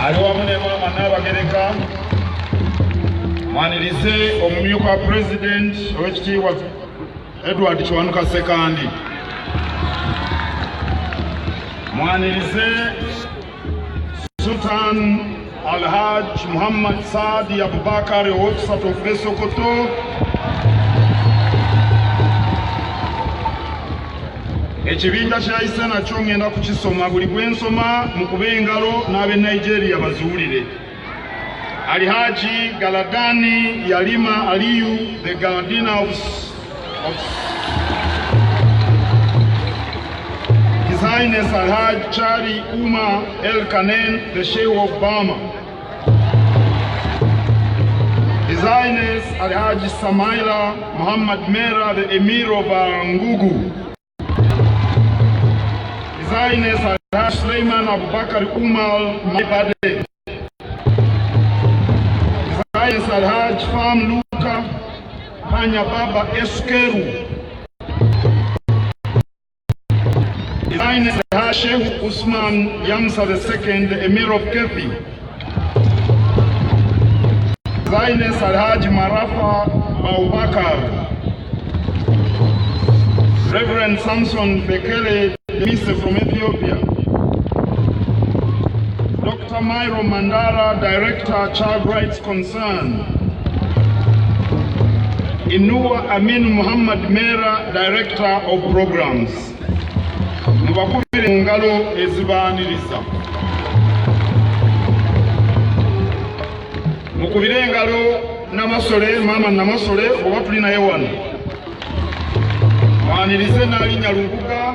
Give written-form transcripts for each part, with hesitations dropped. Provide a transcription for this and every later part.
aliwamune mama Nabagereka mwanirize omumyuka president owekitiibwa Edward Kiwanuka Sekandi mwanirize Sultan Alhaj Muhammad Saadi Abubakar owokusatu okuva Sokoto ekibinja kyayise nakyo ngenda kukisoma buli gwensoma mu kuba engalo n'ab'e Nigeria bazuulire. Alhaji Galadani Yalima Aliyu, the Galadina of His Highness Alhaj Chari Umar El Kanen, the Sheikh of Bama. His Highness Alhaj Samaila Muhammad Mera, the Emir of Ngugu. His Highness Alhaj Sulaiman Abubakar Umar Maibade. His Highness Alhaj Fam Luka Panya Baba Eskeru. His Highness Alhaj Sheikh Usman Yamsa II, the Emir of Kefi. His Highness Alhaj Marafa Abubakar. Reverend Samson Bekele Mise from Ethiopia. Dr. Myro Mandara, Director, Child Rights Concern. Inua Amin Muhammad Mera, Director of Programs. Mubakubire ngalo ezibaniriza. Mukubire ngalo namasole, mama namasole, oba tulina yewana. Mwanirize nali Nyalunguga.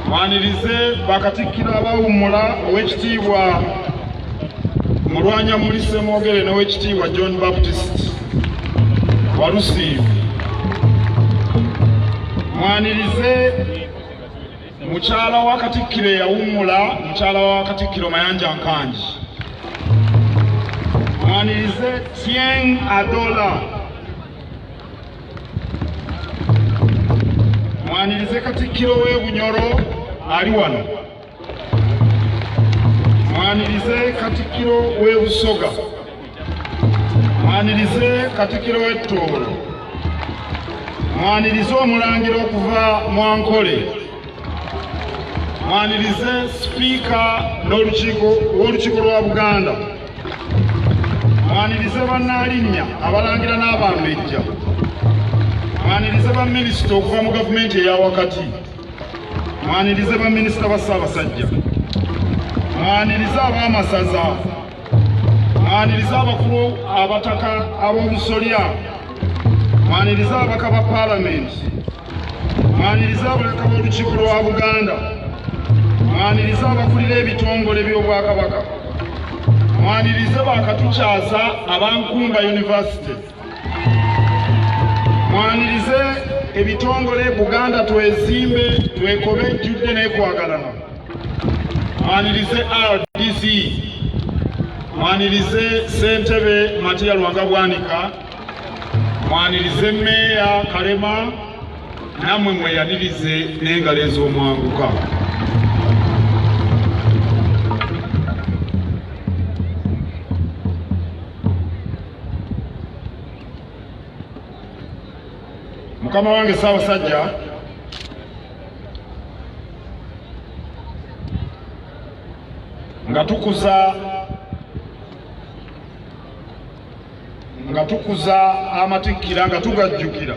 Mwanirize Bakatikkiro abawummula owekitiibwa Mulwanya Mulise Mwogere n'owekitiibwa John Baptist Walusiivu. Mwanirize mukyala wa Katikkiro eyawummula, mukyala wa Katikkiro Mayanja Nkanji. Mwanirize Tieng Adola. Mwanirize Katikkiro w'e Bunyoro ali wano. Mwanirize Katikkiro w'e Busoga. Mwanirize Katikkiro w'e Tooro. Mwanirize Omulangira okuva Mwankole. Mwanirize Sipiika w'Olukiiko lwa Buganda. Mwanirize Bannaalinnya abalangira n'Abambejja. Mwanirize ba minisita okuva mu gavumenti eya wakati. Mwanirize ba minisita ba Ssaabasajja. Mwanirize ab'amasaza. Mwanirize abakulu abataka ab'obusolya. Mwanirize ababaka ba Paalamenti. Mwanirize ababaka b'Olukiiko lwa Buganda. Mwanirize abakulira ebitongole by'Obwakabaka. Mwanirize bakatukyasa abankumba University. Mwanirize ebitongole Buganda twezimbe twekobe ejjudde n'ekwagalana. Mwanirize RDC. Mwanirize Ssentebe Matiya Lwanga Bwanika. Mwanirize Meeya Kalema. Nammwe mweyanirize n'engalo ez'omwanguka. Mukama wange Ssaabasajja, nga tukuza amatikkira nga tugajjukira,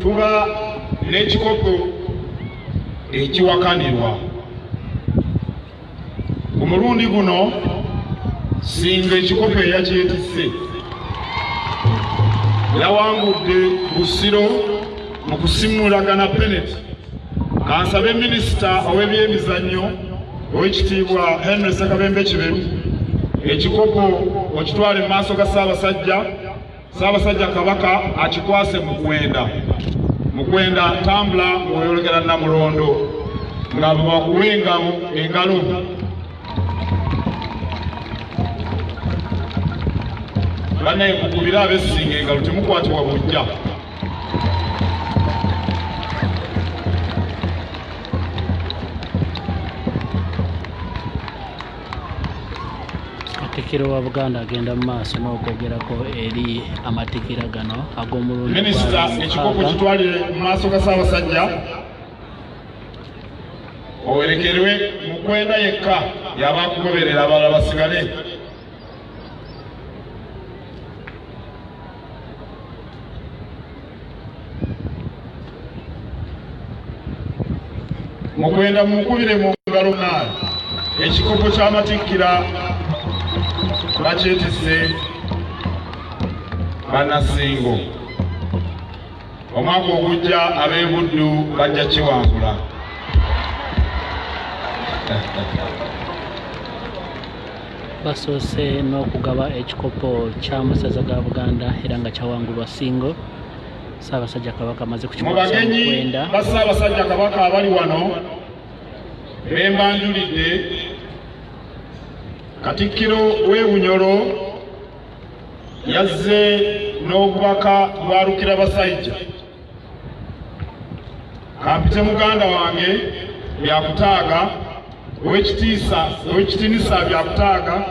tuba n'ekikopo ekiwakanirwa. Ku mulundi guno singa ekikopo eyakyetisse yawangudde Busiro mu kusimulagana penalty. Kansabe minisita ow'ebyemizannyo owekitiibwa Henry Ssekabembe Kiberu ekikopo okitwale mu maaso ga Ssaabasajja Kabaka akikwase mu gwenda tambula ng'oyolekera Namulondo nga bakuwengamu engalo. Banaye mukubira ab'essinga engalo temukwatibwa bujja. Katikkiro wa Buganda agenda mu maaso n'okwogerako eri amatikkira gano ag'omulundi Minisita ekikopo kitwalire mu maaso ga Ssaabasajja owerekerwe mu kwenda yekka yaba akugoberera abalala basigale. Mukwenda mukubire mu ngalo naye ekikopo ky'amatikkira bakyetisse bannasingo. Omwaka ogujja ab'e-Buddu bajja kiwangula. basoose n'okugaba ekikopo ky'amasaza ga Buganda era nga kyawangulwa Singo. Ssaabasajja Kabaka amaze kukikwasa mu kwenda. Ba Ssaabasajja Kabaka abali wano bembanjulidde Katikkiro w'e Bunyoro yazze n'obubaka bwa Lukirabasajja. Kampite muganda wange byakutaaga ow'ekitiinisa byakutaaga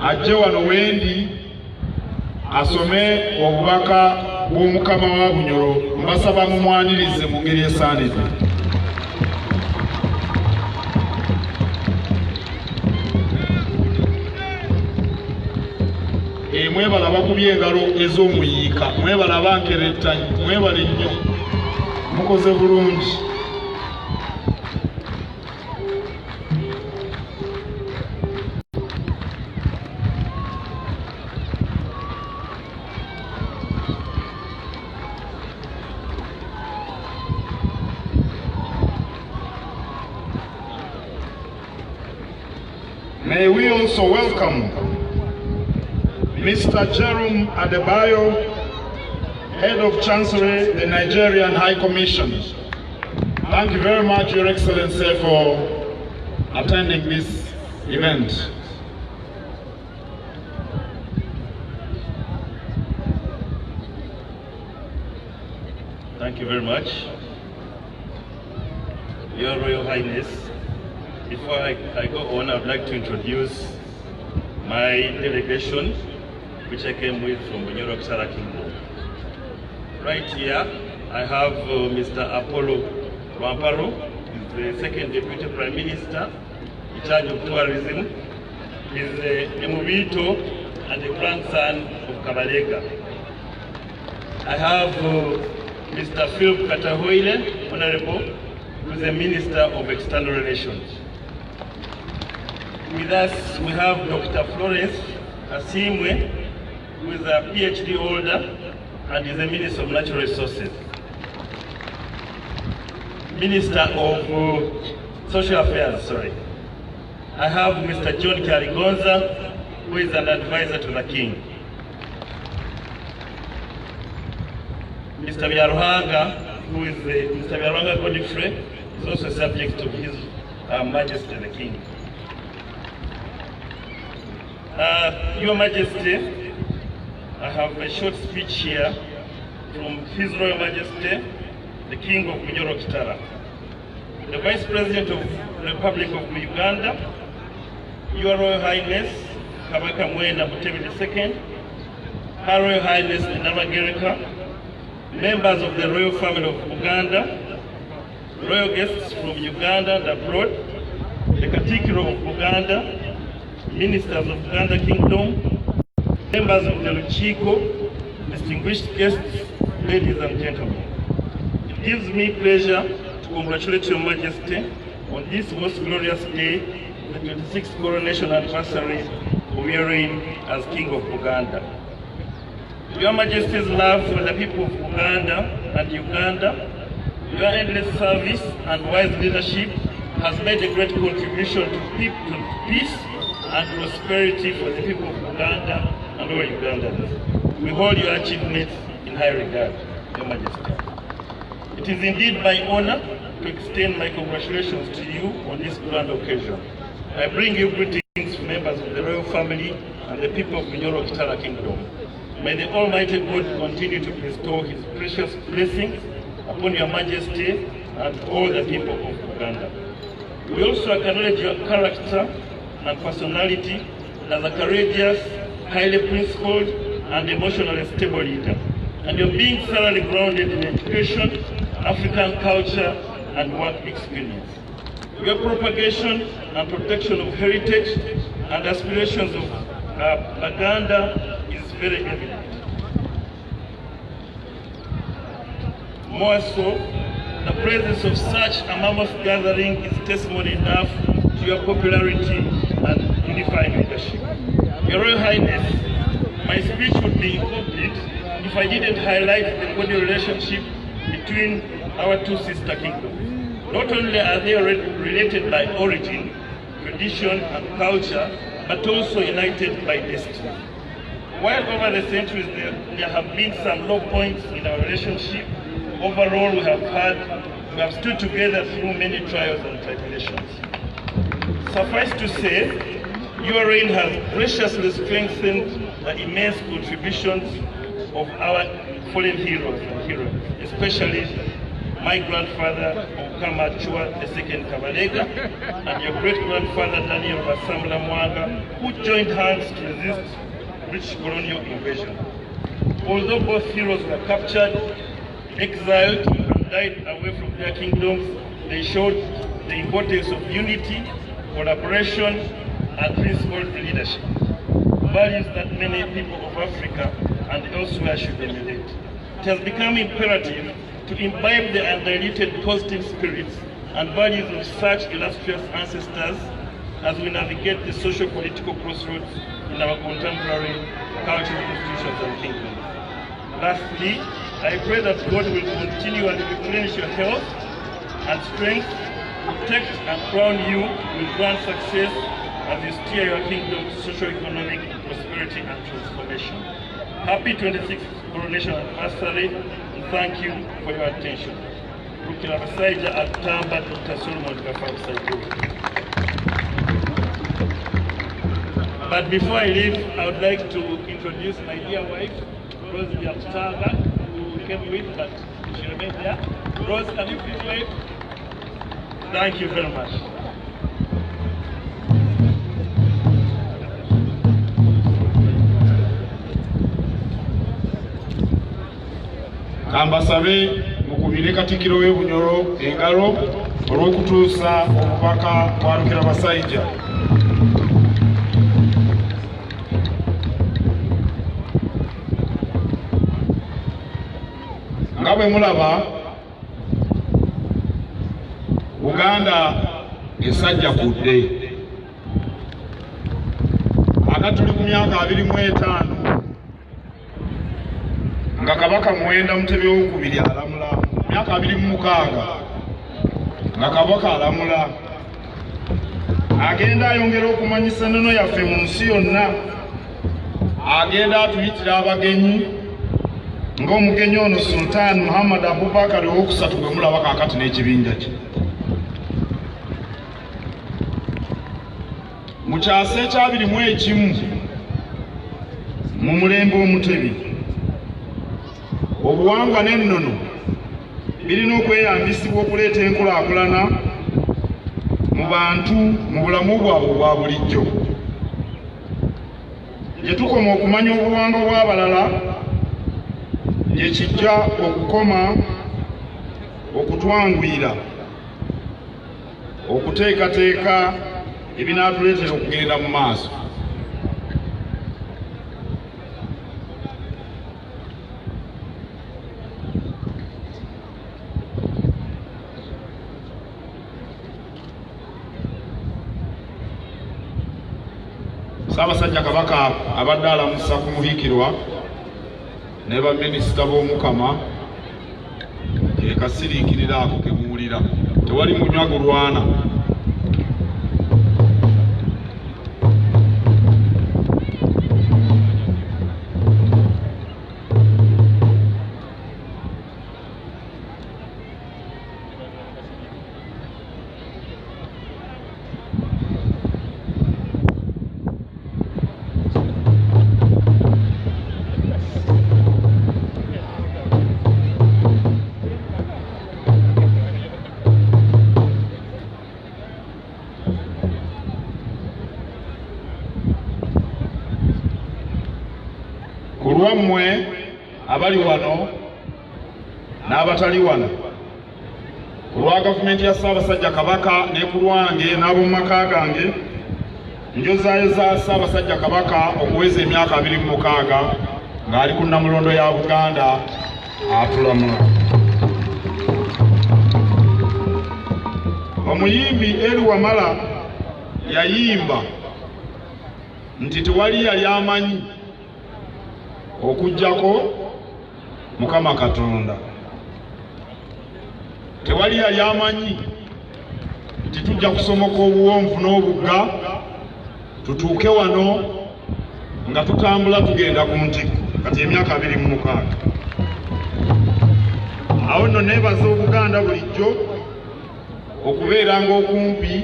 ajje wano wendi asome obubaka bw'omukama wa Bunyoro. Mbasaba mumwanirize mu ngeri esaanidde. Mwebala bakubye engalo ez'omuyiika, mwebala abankerettanyi, mwebale nnyo, mukoze bulungi. May we also welcome Mr. Jerome Adebayo, Head of Chancery, the Nigerian High Commission. Thank you very much, Your Excellency, for attending this event. Thank you very much. Your Royal Highness, before I go on, I would like to introduce my delegation, which I came with from Bunyoro Kingdom. Right here, I have Mr. Apollo Wamparo, the second Deputy Prime Minister in charge of tourism. He's a Muvito and the grandson of Kapalaga. I have Mr. Philip Katahoile, Honorable, who is the Minister of External Relations. With us, we have Dr. Florence Asimwe, who is a PhD holder and is the Minister of Natural Resources. Minister of Social Affairs, sorry. I have Mr. John Karigonza, who is an advisor to the King. Mr. Byaruhanga, who is Mr. Byaruhanga Godfrey, is also subject to His Majesty the King. Your Majesty, I have a short speech here from His Royal Majesty, the King of Bunyoro Kitara, the Vice President of the Republic of Uganda, Your Royal Highness, Kabaka Ku II, Her Royal Highness Namagereka, members of the Royal Family of Uganda, royal guests from Uganda and abroad, the Katikkiro of Uganda, ministers of Uganda Kingdom, members of the Luchiko, distinguished guests, ladies and gentlemen. It gives me pleasure to congratulate Your Majesty on this most glorious day, the 26th coronation anniversary of your reign as King of Uganda. Your Majesty's love for the people of Uganda and Uganda, your endless service and wise leadership has made a great contribution to peace and prosperity for the people of Uganda and all Ugandans. We hold your achievements in high regard, Your Majesty. It is indeed my honor to extend my congratulations to you on this grand occasion. I bring you greetings, members of the royal family and the people of Bunyoro Kingdom. May the Almighty God continue to bestow His precious blessings upon Your Majesty and all the people of Uganda. We also acknowledge your character and personality as a courageous, highly principled, and emotionally stable leader. And you're being thoroughly grounded in education, African culture, and work experience. Your propagation and protection of heritage and aspirations of Baganda is very evident. More so, the presence of such a mammoth gathering is testimony enough to your popularity and unifying leadership. Your Royal Highness, my speech would be incomplete if I didn't highlight the cordial relationship between our two sister kingdoms. Not only are they related by origin, tradition, and culture, but also united by destiny. While over the centuries there have been some low points in our relationship, overall we have stood together through many trials and tribulations. Suffice to say, your reign has graciously strengthened the immense contributions of our fallen heroes and heroines, especially my grandfather Okama Chua II Kapalaga and your great-grandfather Daniel Basamla Mwanga, who joined hands to resist British colonial invasion. Although both heroes were captured, exiled, and died away from their kingdoms, they showed the importance of unity, collaboration, and principled leadership, values that many people of Africa and elsewhere should emulate. It has become imperative to imbibe the undiluted positive spirits and values of such illustrious ancestors as we navigate the social-political crossroads in our contemporary cultural institutions and kingdoms. Lastly, I pray that God will continue and replenish your health and strength, protect and crown you with grand success as you steer your kingdom's socio-economic prosperity and transformation. Happy 26th coronation anniversary, and thank you for your attention. Rukira Basaija Atamba Dr. Solomon Kafa. But before I leave, I would like to introduce my dear wife, Rose Biamtaga, who came with, but she remained there. Rose, can you please wave? Thank you very much. Kambasabe mukubire Katikkiro we Bunyoro engalo olw'okutuusa obubaka bwa Rukira Basaija. Nga bwe mulaba, Buganda esajja kudde. Ate tuli ku myaka 25 nga Kabaka Muwenda Mutebi II alamula, myaka 26 nga Kabaka alamula, agenda ayongera okumanyisa ennono yaffe mu nsi yonna, agenda atuyitira abagenyi ng'omugenyi ono Sultan Muhammad Abubakar II gwe mulaba kaakati n'ekibinja kye. Mu kyasa ekya 21 mu mulembe omutebi, obuwangwa n'ennono birina okweyambisibwa okuleeta enkulaakulana mu bantu mu bulamu bwabwe obwa bulijjo. Gye tukoma okumanya obuwangwa bw'abalala, gye kijja okukoma okutwanguyira okuteekateeka ebinaatuleetera okugenda mu maaso. Ssaabasajja Kabaka abadde alamusa ku muhiikirwa ne baminisita b'Omukama ke kasiriikirira ako ke muwulira, tewali munywa gulwana. kulwammwe abali wano n'abatali wano, kulwa gavumenti ya Ssaabasajja Kabaka ne ku lwange n'ab'omu maka gange, njozaayo za Ssaabasajja Kabaka okuweza emyaka 26 ng'ali ku Nnamulondo ya Buganda atulamula. Omuyimbi Eri Wamala yayimba nti tewali yali amanyi okujjako Mukama Katonda. Tewali yali amanyi nti tujja kusomoka obuwonvu n'obugga tutuuke wano nga tutambula tugenda ku ntikko kati emyaka 26. Awo nno neebaza Obuganda bulijjo okubeeranga okumpi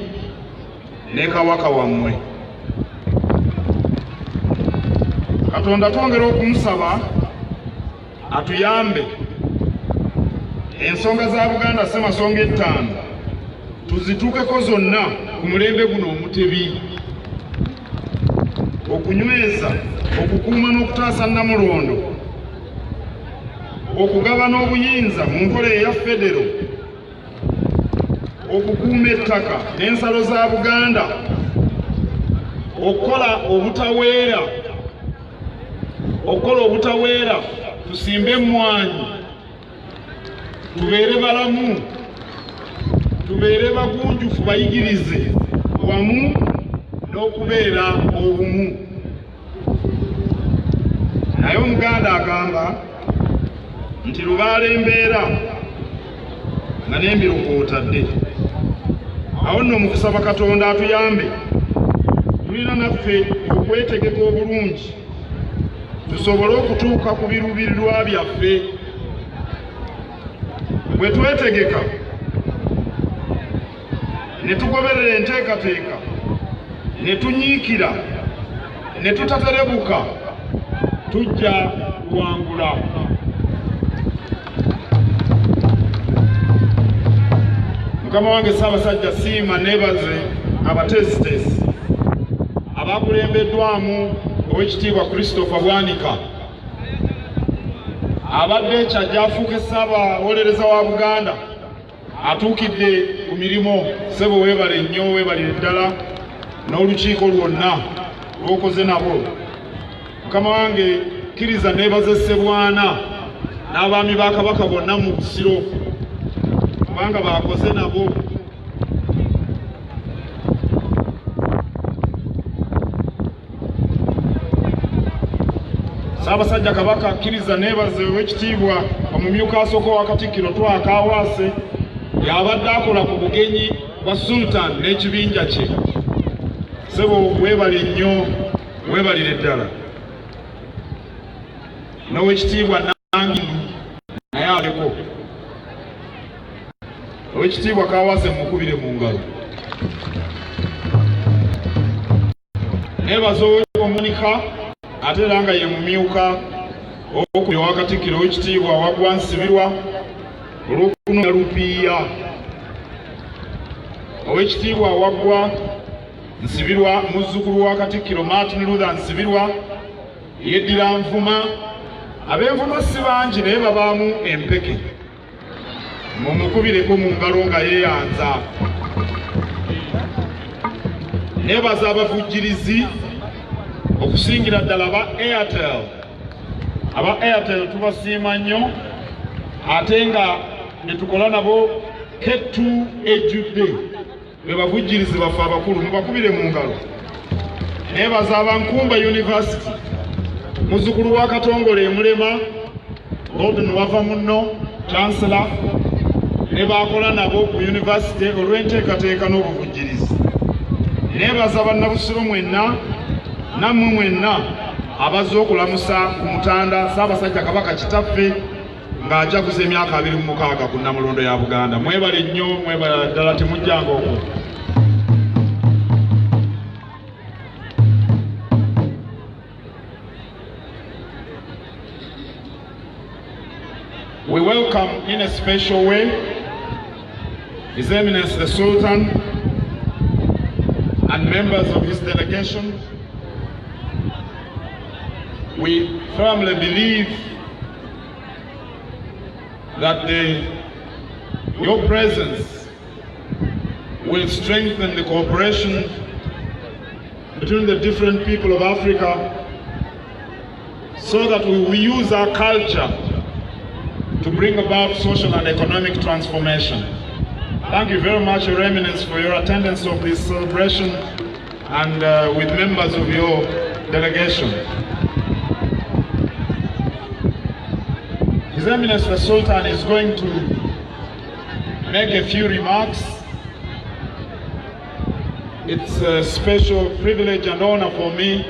ne Kabaka wammwe. Katonda twongera okumusaba atuyambe ensonga za Buganda Ssemasonga 5 tuzituukeko zonna ku mulembe guno omutebi, okunyweza, okukuuma n'okutaasa Nnamulondo, okugabana obuyinza mu nkola eya federo, okukuuma ettaka n'ensalo za Buganda, okukola obutaweera, tusimbe emmwanyi, tubeere balamu, tubeere bagunjufu bayigirize wamu n'okubeera obumu. Naye Omuganda agamba nti lubaala embeera nga n'emiruko otadde. Awo nno mu kusaba Katonda atuyambe, tulina naffe okwetegeka obulungi tusobole okutuuka ku biruubirirwa byaffe. Bwe twetegeka ne tugoberera enteekateeka, ne tunyiikira, ne tutaterebuka, tujja kuwangula. Mukama wange Ssaabasajja siima neebaze abateesiteesi abakulembeddwamu Oweekitiibwa Christopher Bwanika, abadde kyajja afuuke Ssaabawolereza wa Buganda, atuukidde ku mirimo. Ssebo weebale nnyo, weebalire ddala n'olukiiko lwonna lw'okoze nabo. Mukama wange kkiriza neebaze Ssebwana n'abaami ba Kabaka bonna mu Busiro kubanga baakoze nabo. Ssaabasajja Kabaka kkiriza neebaze Oweekitiibwa omumyuka asooka wa Katikkiro Twakawaase y'abadde akola ku bugenyi bwa Sultan n'ekibinja kye. Ssebo weebale nnyo, weebalire ddala. N'Oweekitiibwa Nangi naye aleko. Oweekitiibwa Kawaase mukubire mu ngalo. Neebaza Omunika ate era nga ye mumyuka okuli owa Katikkiro Oweekitiibwa Waggwa Nsibirwa olw'okunoonya Lupiiya. Oweekitiibwa Waggwa Nsibirwa muzzukulu wa Katikkiro Martin Luther Nsibirwa yeddira Nvuma. Ab'Envuma si bangi naye babaamu empeke, mumukubireko mu ngalo nga yeeyanza. Neebaza abavujjirizi okusingira ddala aba Airtel tubasiima nnyo, ate nga ne tukola nabo kettu ejjudde, be bavujjirizi baffe abakulu, mubakubire mu ngalo. Neebaza Abankumba University, muzzukulu wa Katongole Mulema Gordon wava munno Chancellor, ne bakola nabo ku university olw'enteekateeka n'obuvujjirizi. Neebaza bannabusiro mwenna nammwe mwenna abazze okulamusa ku Mutanda Ssaabasajja Kabaka kitaffe ng'ajaguza emyaka 26 ku Nnamulondo ya Buganda. Mwebale nnyo, mwebale ddala, temujjanga okwo. We welcome in a special way His Eminence the Sultan and members of his delegation. We firmly believe that your presence will strengthen the cooperation between the different people of Africa, so that we will use our culture to bring about social and economic transformation. Thank you very much, Your Eminence, for your attendance of this celebration and with members of your delegation. His Eminence the Sultan is going to make a few remarks. It's a special privilege and honor for me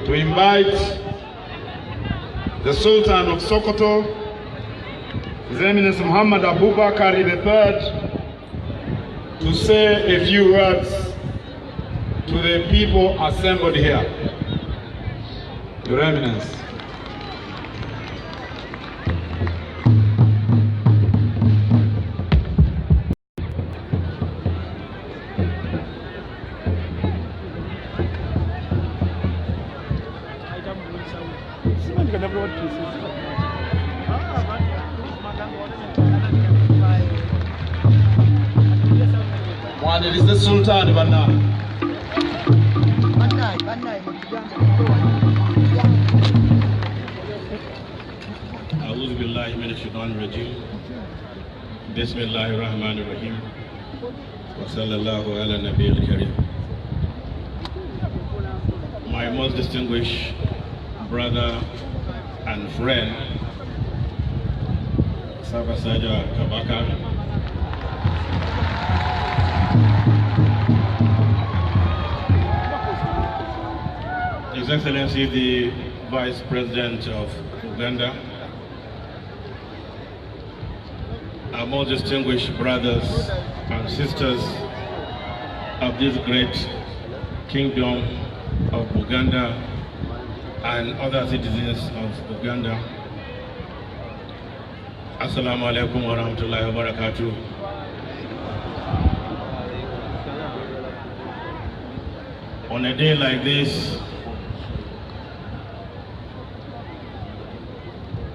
to invite the Sultan of Sokoto, His Eminence Muhammad Abubakar III, to say a few words to the people assembled here. Your Eminence. It is the Sultan of أعوذ بالله من الشيطان الرجيم بسم الله الرحمن الرحيم وصلى الله على النبي الكريم. My most distinguished brother and friend, Saja Kabaka, His Excellency the Vice President of Uganda, our most distinguished brothers and sisters of this great kingdom of Uganda and other citizens of Uganda. Assalamu alaikum wa rahmatullahi wa barakatuh. On a day like this,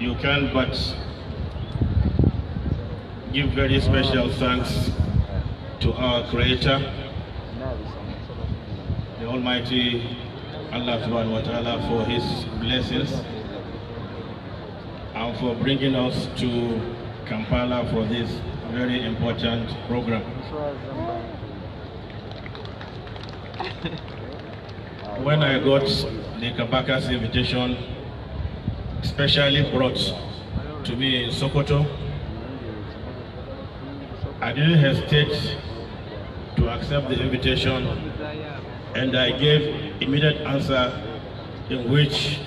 you can but give very special thanks to our Creator, the Almighty Allah subhanahu wa ta'ala, for His blessings and for bringing us to Kampala for this very important program. When I got the Kabaka's invitation, specially brought to me in Sokoto, I didn't hesitate to accept the invitation, and I gave immediate answer in which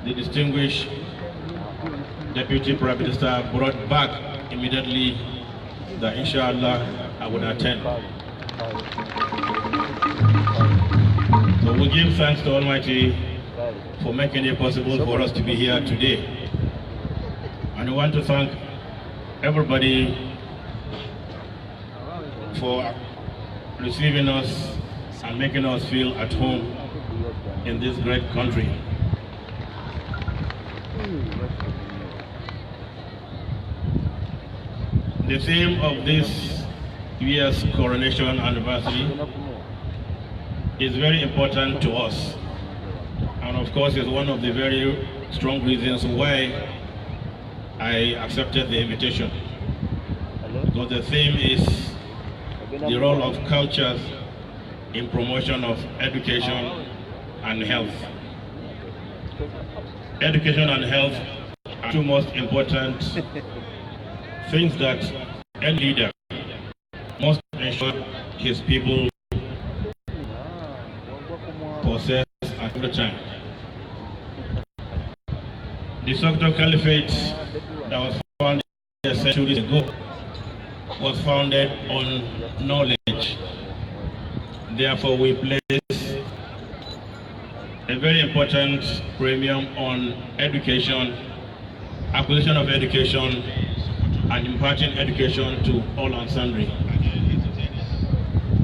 the distinguished Deputy Prime Minister brought back immediately that inshallah I would attend. So we give thanks to Almighty for making it possible for us to be here today. And I want to thank everybody for receiving us and making us feel at home in this great country. The theme of this year's coronation anniversary is very important to us, and of course is one of the very strong reasons why I accepted the invitation, because the theme is the role of cultures in promotion of education and health. Education and health are two most important things that any leader must ensure his people possess at all time. The Sokoto Caliphate that was founded centuries ago was founded on knowledge. Therefore, we place a very important premium on education, acquisition of education, and imparting education to all and sundry.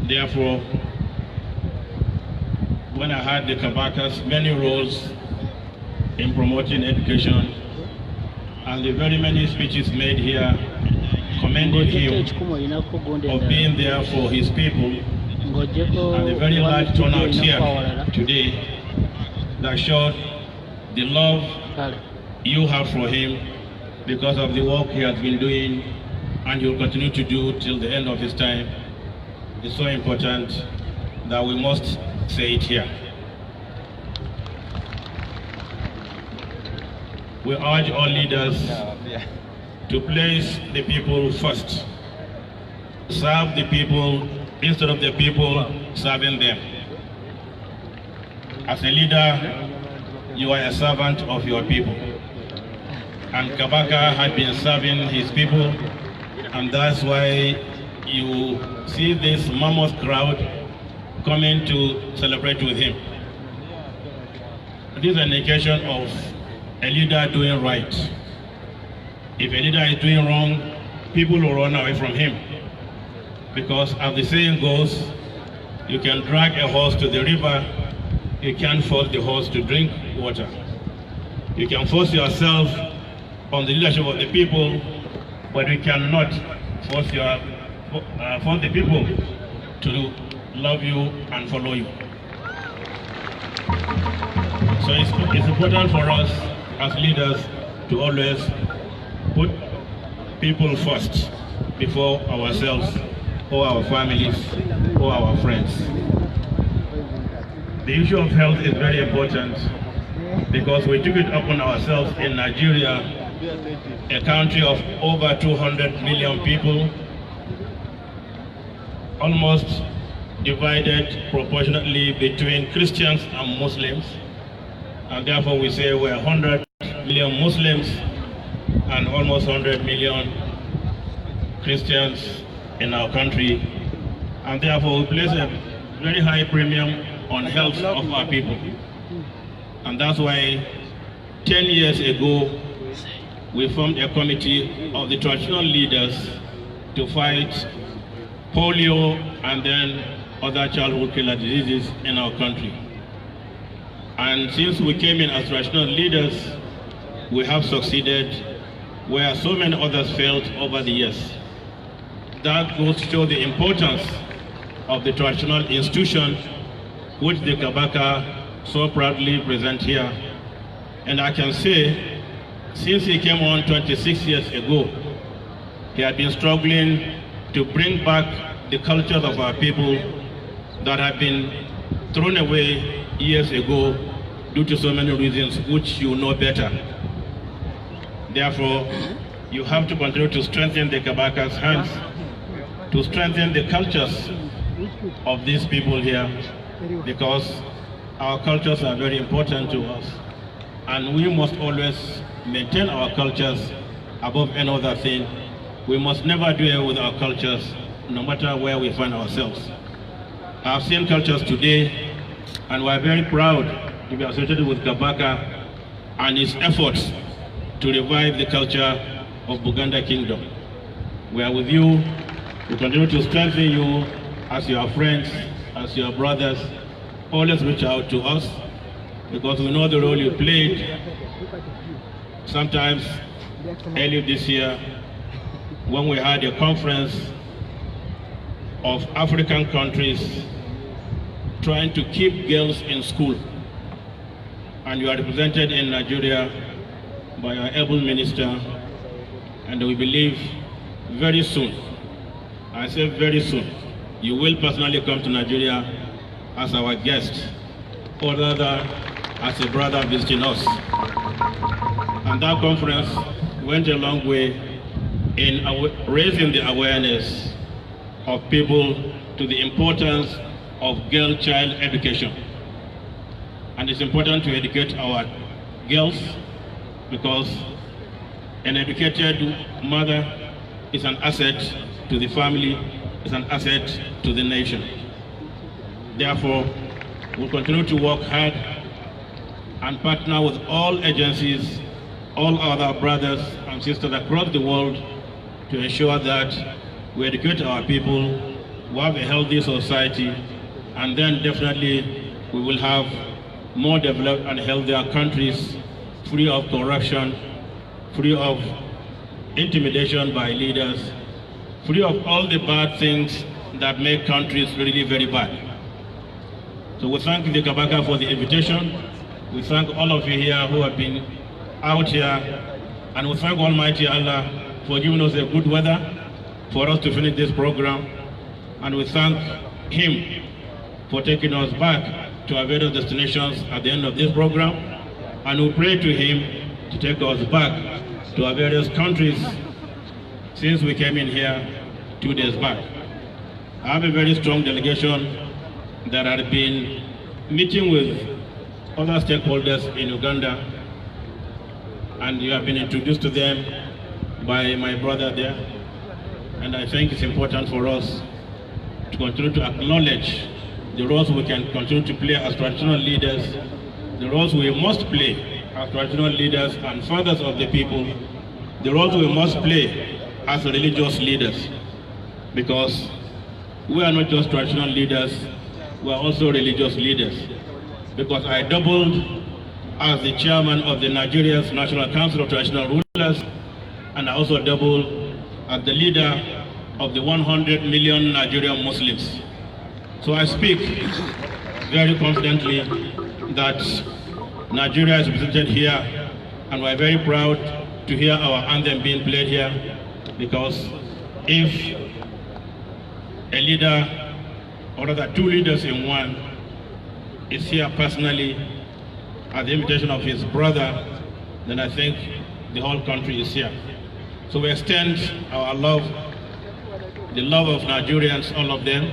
Therefore, when I had the Kabaka's many roles in promoting education, and the very many speeches made here commending him of being there for his people, and the very large turnout here today that showed the love you have for him because of the work he has been doing and he will continue to do till the end of his time. It's so important that we must say it here. We urge all leaders to place the people first. Serve the people instead of the people serving them. As a leader, you are a servant of your people. And Kabaka had been serving his people, and that's why you see this mammoth crowd coming to celebrate with him. This is an indication of a leader doing right. If a leader is doing wrong, people will run away from him. Because as the saying goes, you can drag a horse to the river, you can't force the horse to drink water. You can force yourself on the leadership of the people, but you cannot force the people to love you and follow you. So it's important for us as leaders to always put people first before ourselves or our families or our friends. The issue of health is very important because we took it upon ourselves in Nigeria, a country of over 200 million people, almost divided proportionately between Christians and Muslims, and therefore we say we're 100 million Muslims and almost 100 million Christians in our country, and therefore we place a very high premium on health of our people. And that's why 10 years ago we formed a committee of the traditional leaders to fight polio and then other childhood killer diseases in our country. And since we came in as traditional leaders, we have succeeded where so many others failed over the years. That goes to show the importance of the traditional institution which the Kabaka so proudly present here. And I can say, since he came on 26 years ago, he had been struggling to bring back the cultures of our people that have been thrown away years ago due to so many reasons which you know better. Therefore, you have to continue to strengthen the Kabaka's hands, to strengthen the cultures of these people here, because our cultures are very important to us, and we must always maintain our cultures above any other thing. We must never do away with our cultures, no matter where we find ourselves. I've seen cultures today, and we're very proud to be associated with Kabaka and his efforts to revive the culture of Buganda Kingdom. We are with you. We continue to strengthen you as your friends, as your brothers. Always reach out to us because we know the role you played. Sometimes earlier this year, when we had a conference of African countries trying to keep girls in school, and you are represented in Nigeria by our able minister, and we believe very soon, I say very soon, you will personally come to Nigeria as our guest, or rather as a brother visiting us. And that conference went a long way in raising the awareness of people to the importance of girl-child education. And it's important to educate our girls because an educated mother is an asset to the family, is an asset to the nation. Therefore, we'll continue to work hard and partner with all agencies, all other brothers and sisters across the world to ensure that we educate our people, we have a healthy society, and then definitely we will have more developed and healthier countries free of corruption, free of intimidation by leaders, free of all the bad things that make countries really very bad. So we thank the Kabaka for the invitation. We thank all of you here who have been out here, and we thank Almighty Allah for giving us a good weather for us to finish this program. And we thank him for taking us back to our various destinations at the end of this program. And we pray to him to take us back to our various countries since we came in here 2 days back. I have a very strong delegation that had been meeting with other stakeholders in Uganda, and you have been introduced to them by my brother there. And I think it's important for us to continue to acknowledge the roles we can continue to play as traditional leaders, the roles we must play as traditional leaders and fathers of the people, the roles we must play as religious leaders, because we are not just traditional leaders, we are also religious leaders. Because I doubled as the chairman of the Nigeria's National Council of Traditional Rulers, and I also doubled as the leader of the 100 million Nigerian Muslims. So I speak very confidently that Nigeria is represented here, and we are very proud to hear our anthem being played here, because if a leader, or rather 2 leaders in one, is here personally at the invitation of his brother, then I think the whole country is here. So we extend our love, the love of Nigerians, all of them,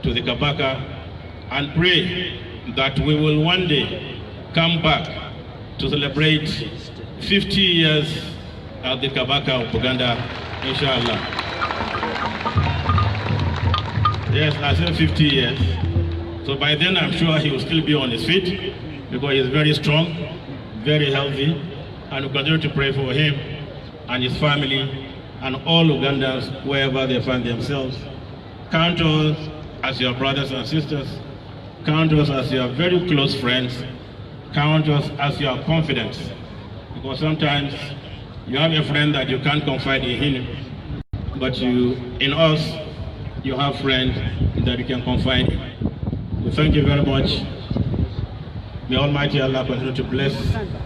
to the Kabaka, and pray that we will one day come back to celebrate 50 years at the Kabaka of Uganda, inshallah. Yes, I said 50 years. So by then I'm sure he will still be on his feet, because he is very strong, very healthy, and we continue to pray for him and his family and all Ugandans wherever they find themselves. Count us as your brothers and sisters. Count us as your very close friends. Count us as your confidants. Because sometimes you have a friend that you can't confide in him, but in us, you have friends that you can confide in. We thank you very much. May Almighty Allah continue to bless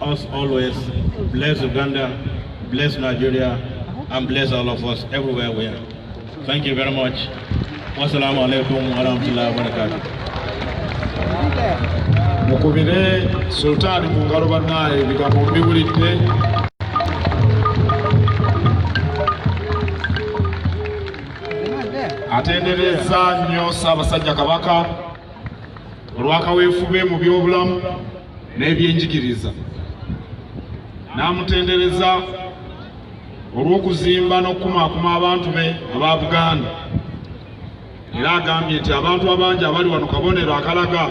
us always, bless Uganda, bless Nigeria, and bless all of us everywhere we are. Thank you very much. Wassalamu alaikum wa rahmatullahi wa barakatuh. Mukubire Sultani mu ngalo bannaye ebigambo mbiwulidde. Atendereza nnyo Ssaabasajja Kabaka olw'akaweefube mu by'obulamu n'ebyenjigiriza. N'amutendereza olw'okuzimba n'okukumaakuma abantu be aba Buganda. Era agambye nti abantu abangi abali wano kabonero akalaga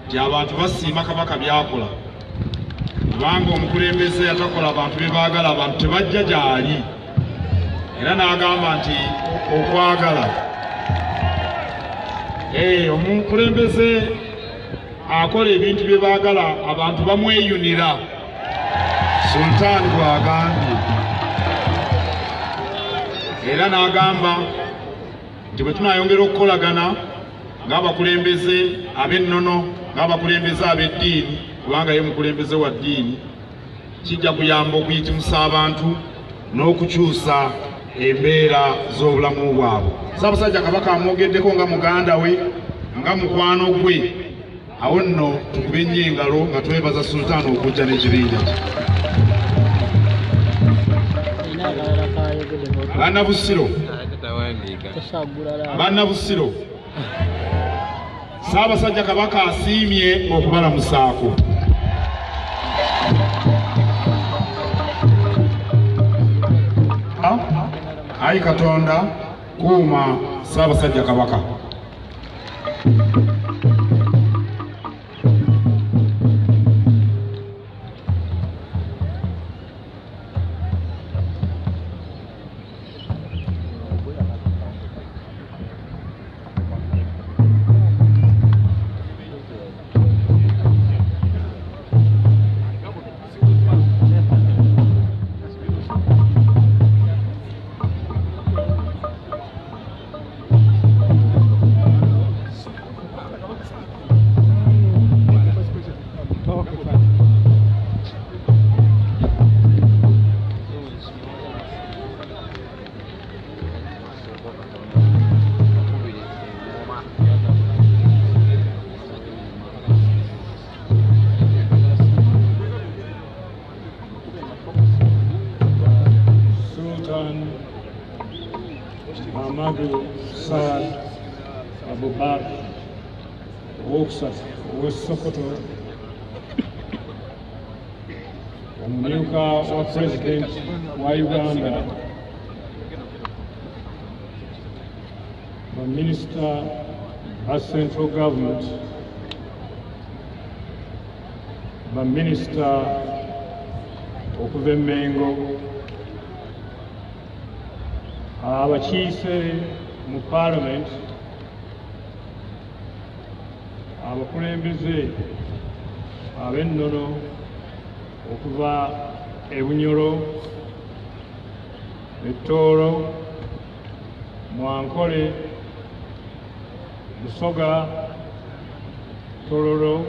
nti abantu basiima Kabaka byakola. Kubanga omukulembeze atakola abantu be baagala, abantu tebajja gy'ali. Era n'agamba nti okwagala. Omukulembeze akola ebintu bye baagala, abantu bamweyunira. Sultani bw'agambye. Era n'agamba nti bwe tunaayongera okukolagana ng'abakulembeze ab'ennono, ng'abakulembeze ab'eddiini, kubanga ye mukulembeze wa ddiini, kijja kuyamba okuyitimusa abantu n'okukyusa embeera z'obulamu bwabwe. Ssaabasajja Kabaka amwogeddeko nga muganda we, nga mukwano gwe. Awo nno tukube nnyo engalo nga twebaza Sultani okujja n'ekibinja kye. Bannabusiro, Ssaabasajja Kabaka asiimye okubalamusaako. Ayi Katonda kuuma Ssaabasajja Kabaka. Abubakar Sokoto, omumyuka wa President wa Uganda, Minister wa Central Government, Minister okuva Mengo, abakiise mu Parliament, abakulembeze ab'ennono okuva Bunyoro, Tooro, Mwankole, Busoga, Tororo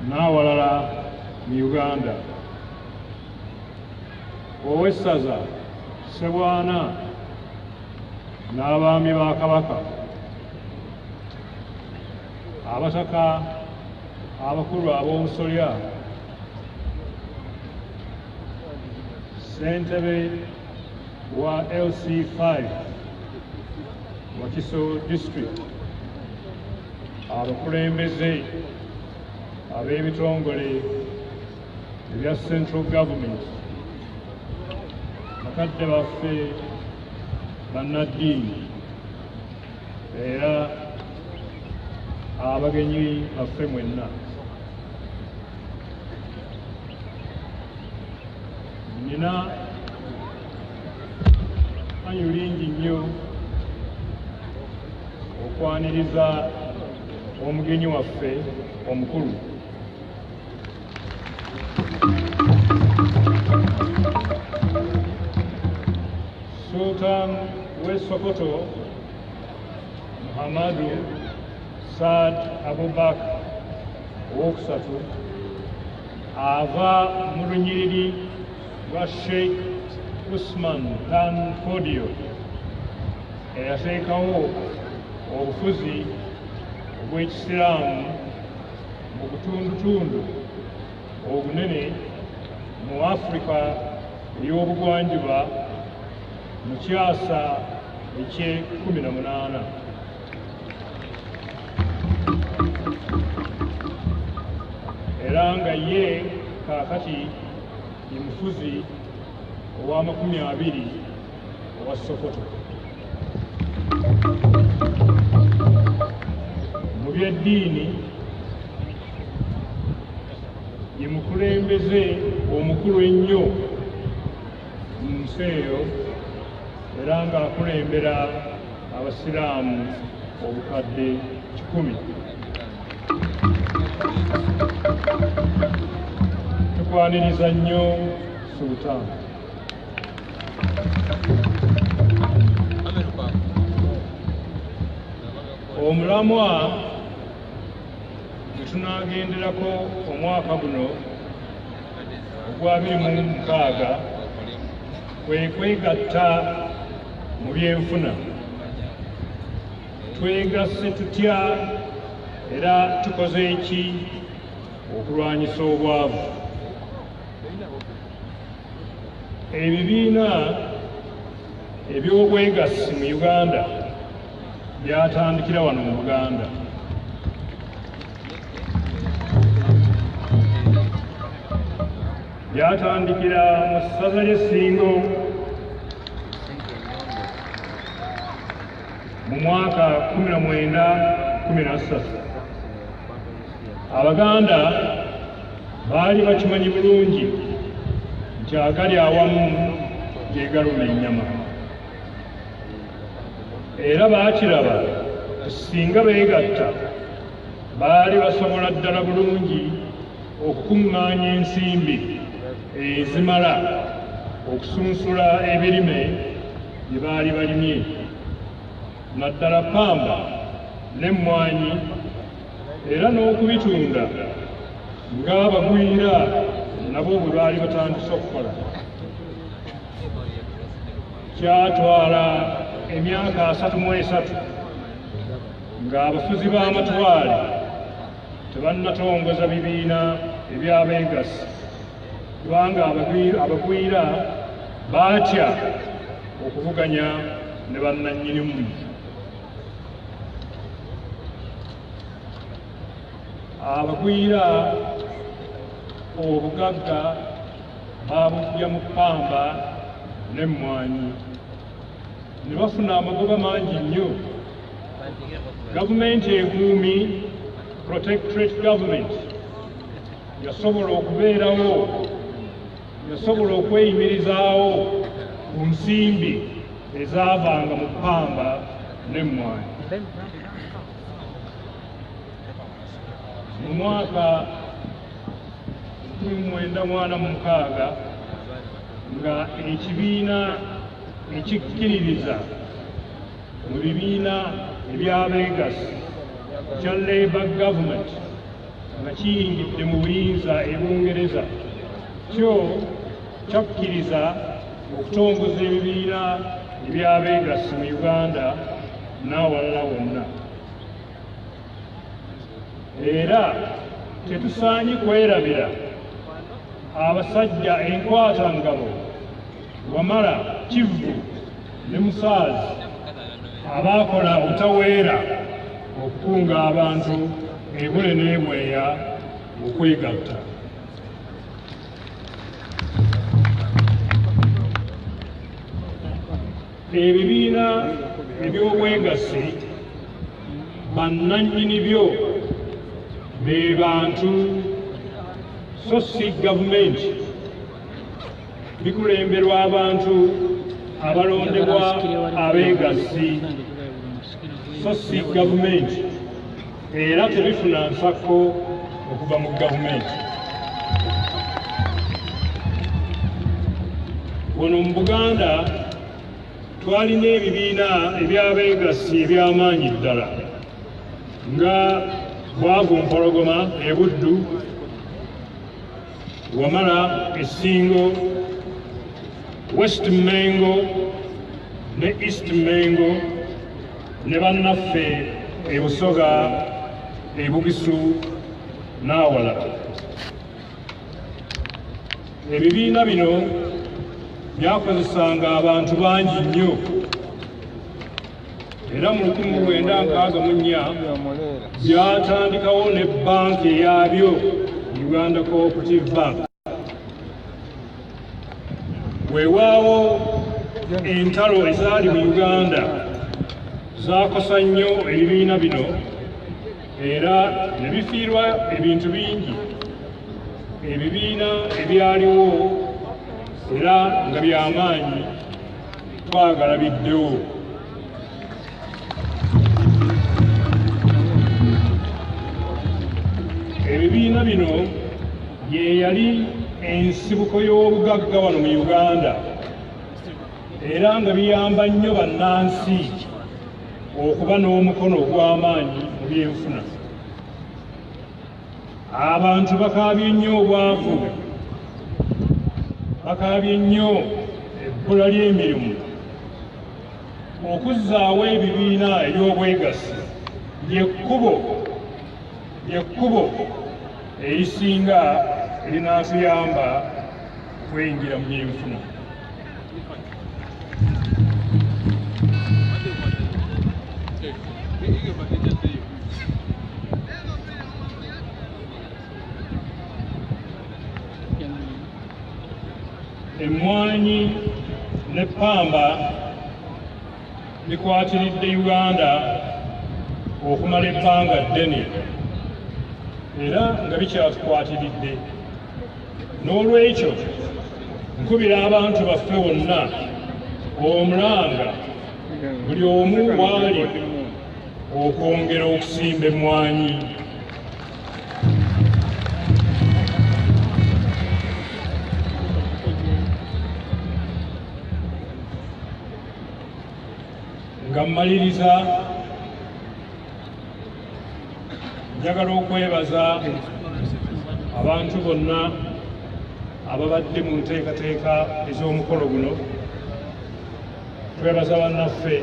n'awalala mu Uganda. Owessaza Ssebwana n'abaami ba Kabaka, abataka abakulu ab'obusolya, ssentebe wa LC5 Wakiso District, abakulembeze ab'ebitongole ebya Central Government, bakadde baffe bannaddiini era abagenyi baffe mwenna, nina anyu lingi nnyo okwaniriza omugenyi waffe omukulu Sultan w'e Sokoto Muhammadu Saad Abubakar owokusatu ava mu lunyiriri lwa Sheikh Usman Dan Fodio eyateekawo obufuzi obw'ekisiraamu mu butundutundu obunene mu Afrika ey'obugwanjuba mu kyasa ekye-18. Era nga ye kaakati ye mufuzi owa 20 owa Sokoto. Mu byeddiini ye mukulembeze omukulu ennyo mu nsi eyo era ng'akulembera abasiraamu obukadde 10. Tukwaniriza nnyo Sultan. Omulamwa gwe tunaagenderako omwaka guno ogwa 2006 kwe kwegatta mu byenfuna. Twegasse tutya era tukoze ki okulwanyisa obwavu? Ebibiina eby'obwegassi mu Uganda byatandikira wano mu Buganda. Byatandikira mu ssaza ly'e Ssingo mu mwaka 1913. Abaganda baali bakimanyi bulungi nti agali awamu geegaluma ennyama, era baakiraba singa beegatta baali basobola ddala bulungi okukuŋŋaanya ensimbi ezimala okusunsula ebirime bye baali balimye, naddala ppamba n'emmwanyi, era n'okubitunda ng'abagwira nabo bwe baali batandise okukola. Kyatwala emyaka 33 ng'abafuzi b'amatwale tebannatongoza bibiina ebyabeegassi, kubanga abagwira baatya okuvuganya ne bannannyinimu. abagwira obugagga babuggya mu ppamba n'emmwanyi ne bafuna amagoba mangi nnyo. Gavumenti enkuumi, protectorate government, yasobola okubeerawo, yasobola okweyimirizaawo ku nsimbi ezaavanga mu ppamba n'emmwanyi. Mu mwaka 1946 nga ekibiina ekikkiririza mu bibiina ebyabeegasi kya Labour government nga kiyingidde mu buyinza e Bungereza kyo kyakkiriza okutongoza ebibiina ebyabeegasi mu Uganda n'awalala wonna. Era tetusaanye kwerabira abasajja enkwatangabo Wamala, Kivu ne Musaazi abaakola obutaweera okukunga abantu ebule n'ebweya okwegatta. Ebibiina eby'obwegassi bannannyini byo be bantu so si gavumenti, bikulemberwa abantu abalondebwa abeegassi so si gavumenti, era tebifuna nsako okuva mu gavumenti. Wano mu Buganda twalina ebibiina ebyabeegassi eby'amaanyi ddala nga Bwavu Mpologoma e Buddu, Wamala e Ssingo, West Mengo ne East Mengo ne bannaffe e Busoga, e Bugisu n'awalala. Ebibiina bino byakozesanga abantu bangi nnyo era mu 1964 byatandikawo ne banka eyabyo, Uganda Cooperative Bank. Weewaawo entalo ezaali mu Uganda zaakosa nnyo ebibiina bino era ne bifiirwa ebintu bingi. Ebibiina ebyaliwo era nga by'amaanyi twagala biddewo. Ebibiina bino ye yali ensibuko y'obugagga wano mu Uganda era nga biyamba nnyo bannansi okuba n'omukono ogw'amaanyi mu byenfuna. Abantu bakaabye nnyo obwavu, bakaabye nnyo ebbula ly'emirimu. Okuzzaawo ebibiina eby'obwegassi ly'ekkubo erisinga erinaatuyamba okweyingira mu byenfuna. Emmwanyi ne ppamba bikwatiridde Uganda okumala ebbanga ddene era nga bikyatukwatiridde. N'olwekyo nkubira abantu baffe bonna omulanga buli omu waali okwongera okusimba emmwanyi. Nga mmaliriza njagala okwebaza abantu bonna ababadde mu nteekateeka ez'omukolo guno. Twebaza bannaffe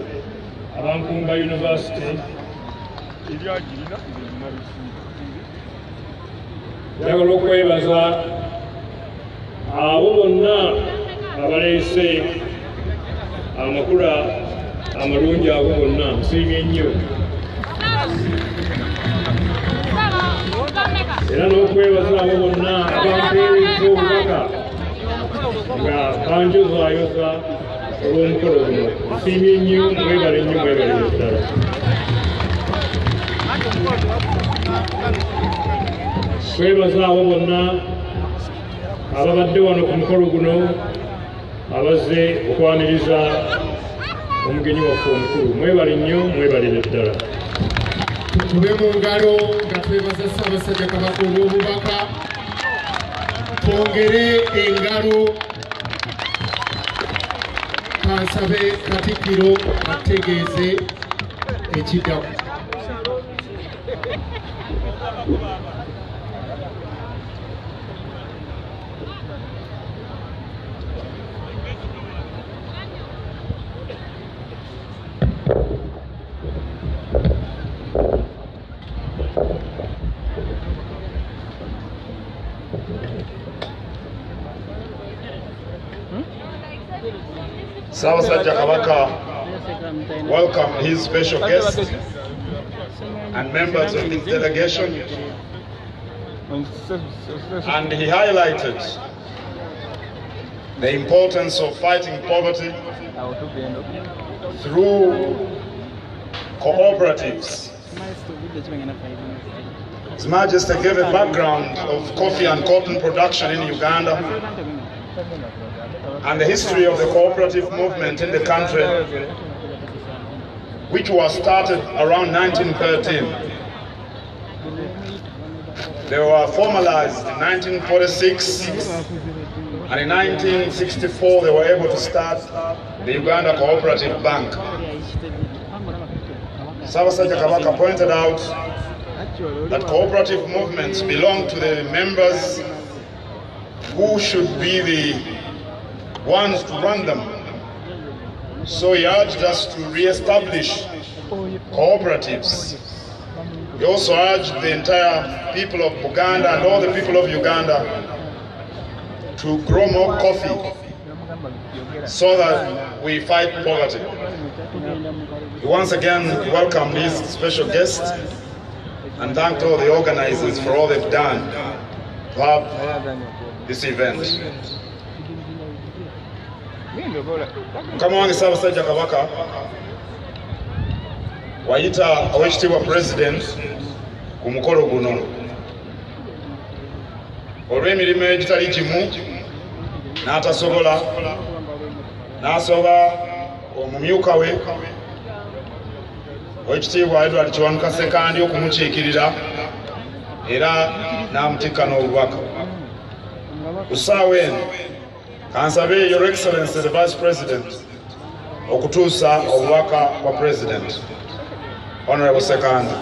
abankumba University, njagala okwebaza abo bonna abaleese amakula amalungi abo bonna. Nsiimye nnyo. era n'okwebaza abo bonna abampeereza obubaka nga banjozaayoza olw'omukolo guno. Nsiimye nnyo, mwebale nnyo, mwebale ddala. Kwebaza abo bonna ababadde wano ku mukolo guno abazze okwaniriza omugenyi waffe omukulu. Mwebale nnyo, mwebalire ddala. Tube mu ngalo nga twebaza Ssaabasajja Kabaka olw'obubaka. Twongere engalo. Kansabe Katikkiro ategeeze ekiddamu. Ssaabasajja Kabaka welcomed his special guests and members of his delegation, and he highlighted the importance of fighting poverty through cooperatives. His Majesty gave a background of coffee and cotton production in Uganda and the history of the cooperative movement in the country, which was started around 1913. They were formalized in 1946, and in 1964 they were able to start the Uganda Cooperative Bank. Ssaabasajja Kabaka pointed out that cooperative movements belong to the members who should be the ones to run them. So he urged us to re-establish cooperatives. He also urged the entire people of Buganda and all the people of Uganda to grow more coffee so that we fight poverty. He once again welcomed his special guest and thanked all the organizers for all they've done to have this event. Mukama wange Ssaabasajja Kabaka wayita Oweekitiibwa President ku mukolo guno olw'emirimu egitali gimu n'atasobola, n'asaba omumyuka we Oweekitiibwa Edward Kiwanuka Sekandi okumukiikirira era n'amutikka n'obubaka. Ku ssaawa eno kansabe Your Excellency the Vice President okutuusa obubaka bwa President. Honorable Sekandi.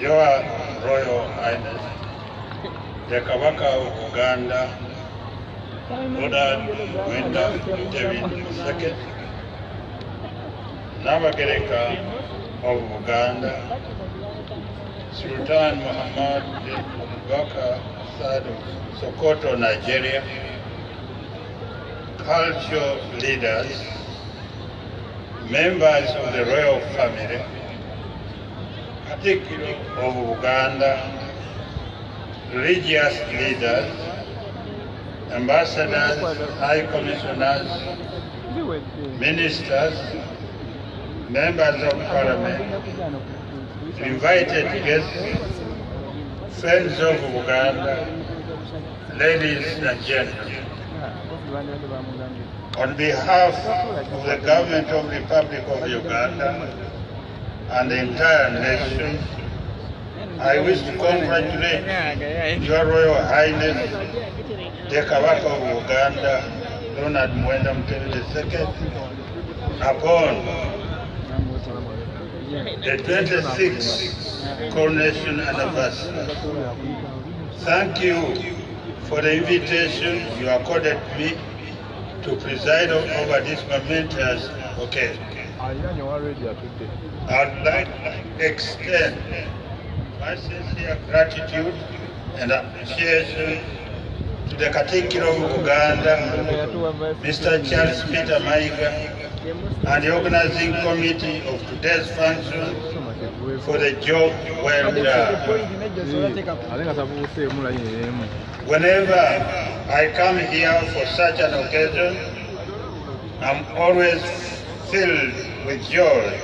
Your Royal Highness, the Kabaka of Uganda, ordered Mwenda David II, Nabagereka of Uganda, Sultan Muhammad Baka III of Sokoto, Nigeria, cultural leaders, members of the royal family, Katikkiro of Uganda, religious leaders, ambassadors, high commissioners, ministers, members of parliament, invited guests, friends of Uganda, ladies and gentlemen. On behalf of the government of the Republic of Uganda and the entire nation, I wish to congratulate Your Royal Highness the Kabaka of Uganda, Ronald Mwenda Mutebi II, upon the 26th coronation anniversary. Thank you for the invitation you accorded me to preside over this momentous occasion. I would like to extend my sincere gratitude and appreciation to the Katikkiro of Uganda, Mr. Charles Peter Maiga, and the organizing committee of today's function for the job well done. Whenever I come here for such an occasion, I'm always filled with joy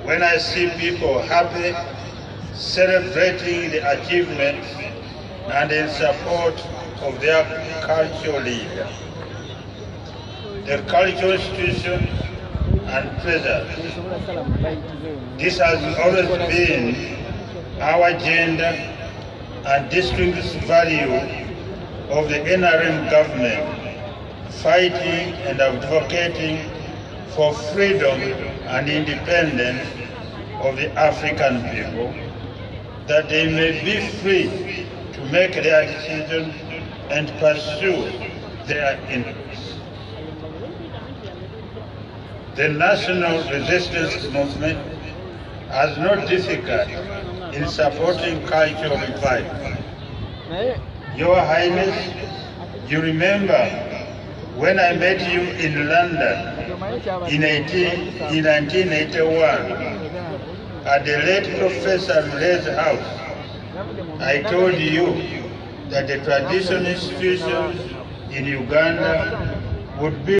when I see people happy, celebrating the achievements and in support of their cultural leader. The cultural institutions and treasures. This has always been our agenda and distinguished value of the NRM government, fighting and advocating for freedom and independence of the African people, that they may be free to make their decisions and pursue their interests. The national resistance movement has no difficulty in supporting cultural revival. Your Highness, you remember when I met you in London in 1981 at the late Professor Ray's house, I told you that the traditional institutions in Uganda would be